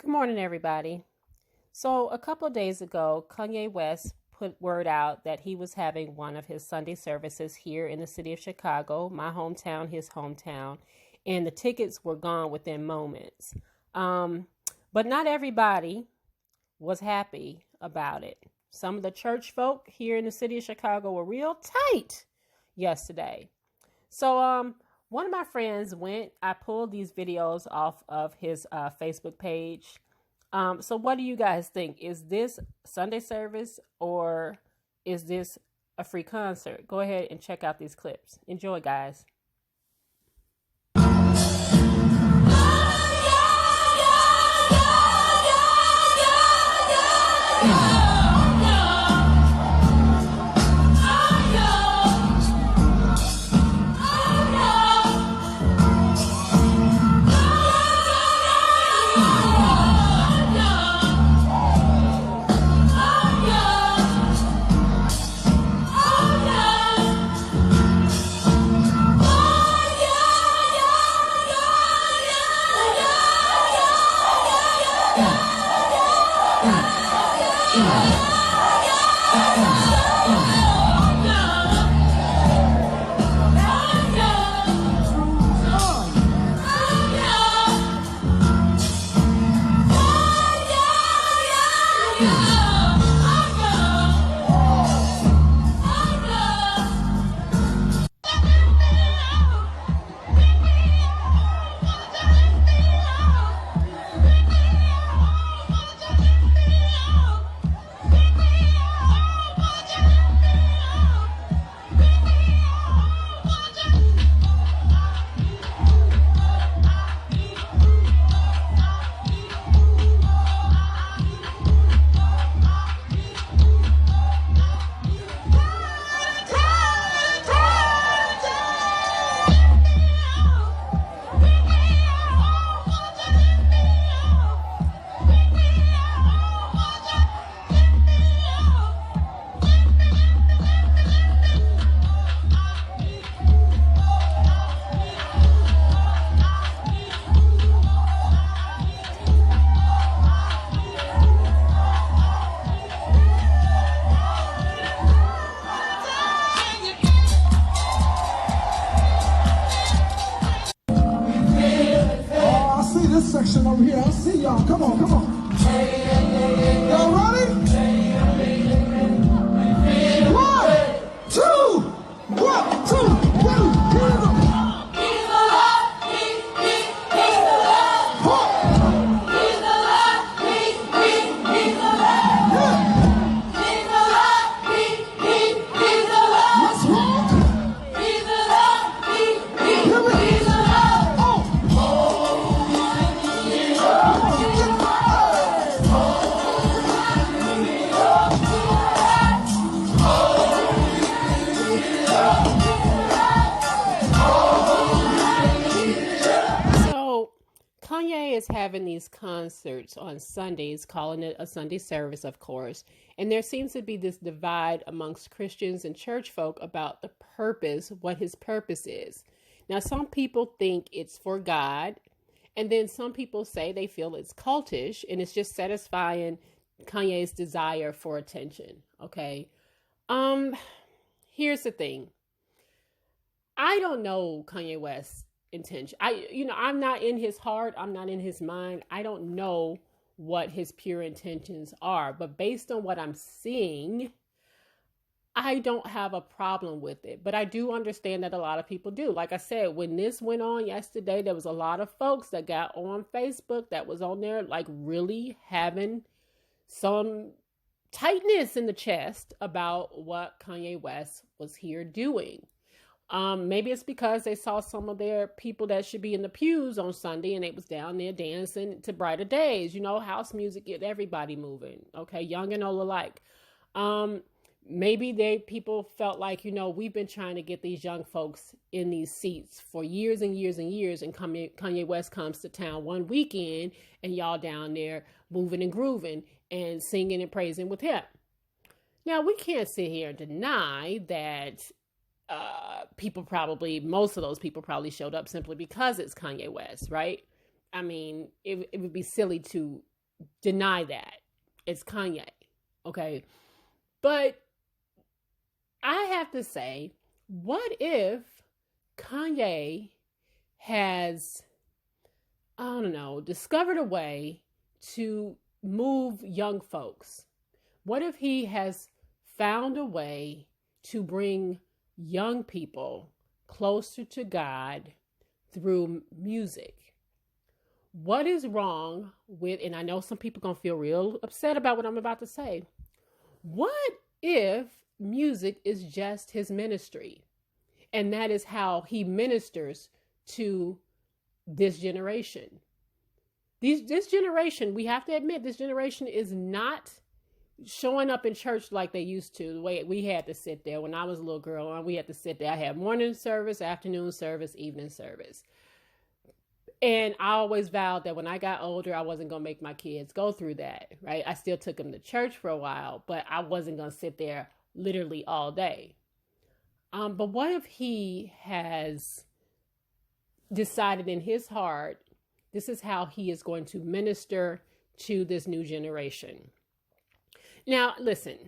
Good morning, everybody. So, a couple of days ago, Kanye West put word out that he was having one of his Sunday services here in the city of Chicago, my hometown, his hometown, and the tickets were gone within moments. Um, but not everybody was happy about it. Some of the church folk here in the city of Chicago were real tight yesterday. So, one of my friends went, I pulled these videos off of his Facebook page. So what do you guys think? Is this Sunday service or is this a free concert? Go ahead and check out these clips. Enjoy, guys. This section over here, I see y'all. Come on, come on. Y'all ready? 1, 2, 1, 2, 3. Kanye is having these concerts on Sundays, calling it a Sunday service, of course. And there seems to be this divide amongst Christians and church folk about the purpose, what his purpose is. Now, some people think it's for God. And then some people say they feel it's cultish and it's just satisfying Kanye's desire for attention. Okay. Here's the thing. I don't know Kanye West's intention. I'm not in his heart. I'm not in his mind. I don't know what his pure intentions are, but based on what I'm seeing, I don't have a problem with it, but I do understand that a lot of people do. Like I said, when this went on yesterday, there was a lot of folks that got on Facebook that was on there, like really having some tightness in the chest about what Kanye West was here doing. Maybe it's because they saw some of their people that should be in the pews on Sunday and they was down there dancing to Brighter Days. You know, house music get everybody moving. Okay, young and old alike. Maybe people felt like, we've been trying to get these young folks in these seats for years and years and years. And Kanye West comes to town one weekend and y'all down there moving and grooving and singing and praising with him. Now, we can't sit here and deny that most of those people probably showed up simply because it's Kanye West, right? I mean, it would be silly to deny that. It's Kanye. Okay. But I have to say, what if Kanye has, I don't know, discovered a way to move young folks? What if he has found a way to bring young people closer to God through music? What is wrong with, and I know some people are going to feel real upset about what I'm about to say. What if music is just his ministry? And that is how he ministers to this generation. This generation, we have to admit, this generation is not showing up in church like they used to. The way we had to sit there when I was a little girl, we had to sit there. I had morning service, afternoon service, evening service. And I always vowed that when I got older, I wasn't going to make my kids go through that, right? I still took them to church for a while, but I wasn't going to sit there literally all day. But what if he has decided in his heart, this is how he is going to minister to this new generation? Now, listen,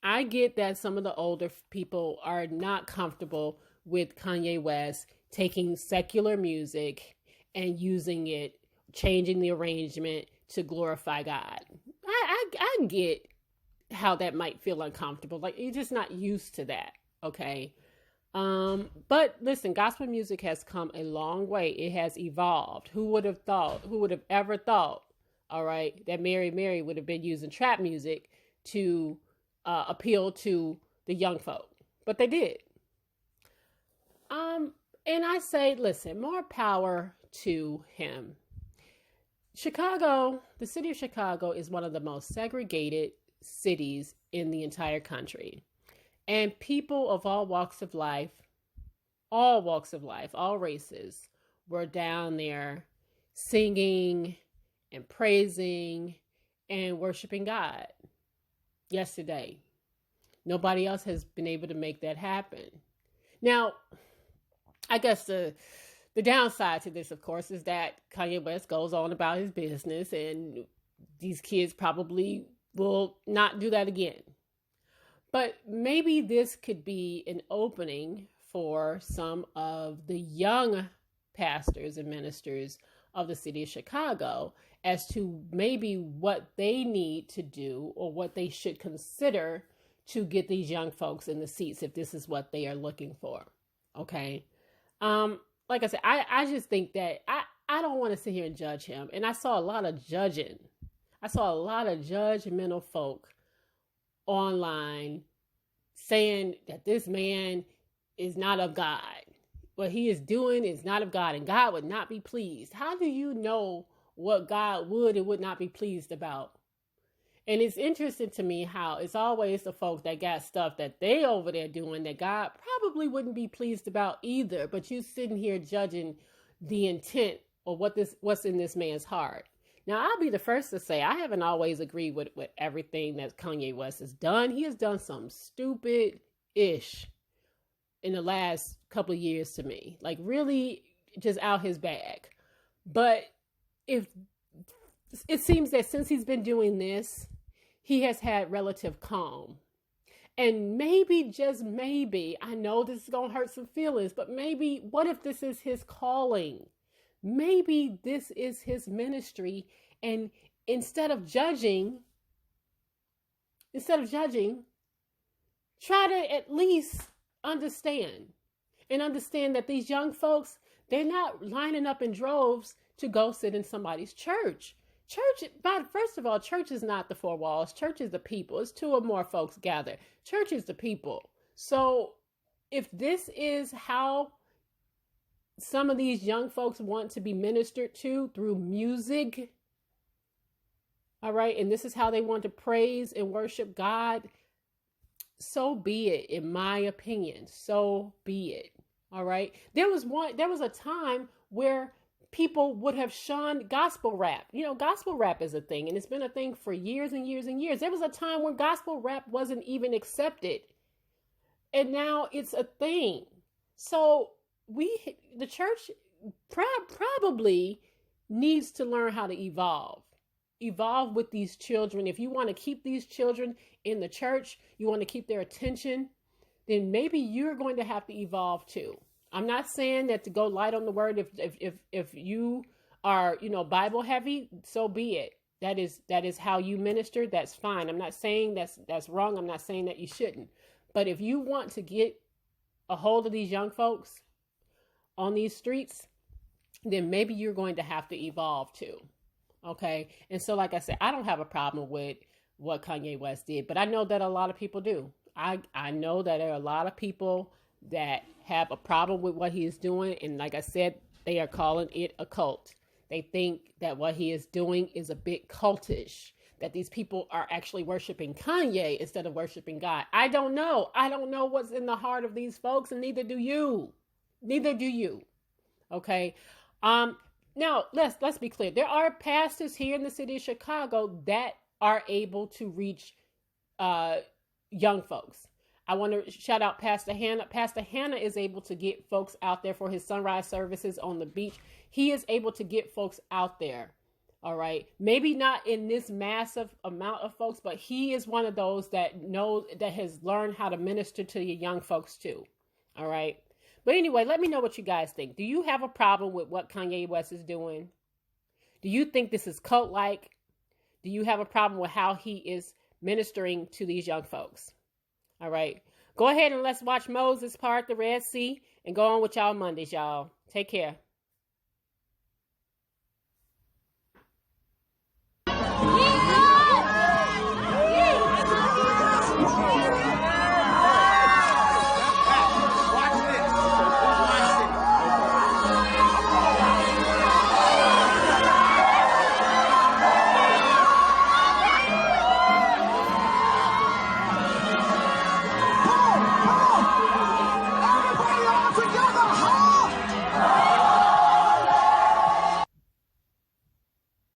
I get that some of the older people are not comfortable with Kanye West taking secular music and using it, changing the arrangement to glorify God. I get how that might feel uncomfortable. Like, you're just not used to that, okay? But listen, gospel music has come a long way. It has evolved. Who would have ever thought, all right, that Mary would have been using trap music to appeal to the young folk? But they did. And I say, listen, more power to him. Chicago, the city of Chicago, is one of the most segregated cities in the entire country. And people of all walks of life, all races, were down there singing and praising and worshiping God yesterday. Nobody else has been able to make that happen. Now, I guess the downside to this, of course, is that Kanye West goes on about his business, and these kids probably will not do that again. But maybe this could be an opening for some of the young pastors and ministers of the city of Chicago as to maybe what they need to do or what they should consider to get these young folks in the seats if this is what they are looking for. Okay. Like I said, I just think that I don't want to sit here and judge him. And I saw a lot of judging. I saw a lot of judgmental folk online saying that this man is not of God. What he is doing is not of God, and God would not be pleased. How do you know what God would and would not be pleased about? And it's interesting to me how it's always the folks that got stuff that they over there doing that God probably wouldn't be pleased about either. But you sitting here judging the intent or what's in this man's heart. Now, I'll be the first to say I haven't always agreed with everything that Kanye West has done. He has done some stupid-ish in the last couple of years to me. Like, really just out his bag. But if it seems that since he's been doing this, he has had relative calm. And maybe, just maybe, I know this is going to hurt some feelings, but maybe, what if this is his calling? Maybe this is his ministry, and instead of judging, try to at least understand that these young folks, they're not lining up in droves to go sit in somebody's church. First of all, church is not the four walls. Church is the people. It's two or more folks gather. Church is the people. So if this is how some of these young folks want to be ministered to through music, all right, and this is how they want to praise and worship God, so be it, in my opinion. So be it. All right. There was a time where people would have shunned gospel rap. You know, gospel rap is a thing, and it's been a thing for years and years and years. There was a time when gospel rap wasn't even accepted, and now it's a thing. So the church probably needs to learn how to evolve. evolve with these children, if you want to keep these children in the church, you want to keep their attention, then maybe you're going to have to evolve too. I'm not saying that to go light on the word. If you are, Bible heavy, so be it. That is how you minister. That's fine. I'm not saying that's wrong. I'm not saying that you shouldn't. But if you want to get a hold of these young folks on these streets, then maybe you're going to have to evolve too. Okay. And so, like I said, I don't have a problem with what Kanye West did, but I know that a lot of people do. I know that there are a lot of people that have a problem with what he is doing. And like I said, they are calling it a cult. They think that what he is doing is a bit cultish, that these people are actually worshiping Kanye instead of worshiping God. I don't know. I don't know what's in the heart of these folks, and neither do you. Neither do you. Okay. Now let's be clear. There are pastors here in the city of Chicago that are able to reach young folks. I want to shout out Pastor Hannah. Pastor Hannah is able to get folks out there for his sunrise services on the beach. He is able to get folks out there. All right. Maybe not in this massive amount of folks, but he is one of those that has learned how to minister to your young folks too. All right. But anyway, let me know what you guys think. Do you have a problem with what Kanye West is doing? Do you think this is cult-like? Do you have a problem with how he is ministering to these young folks? All right. Go ahead and let's watch Moses part the Red Sea and go on with y'all Mondays, y'all. Take care.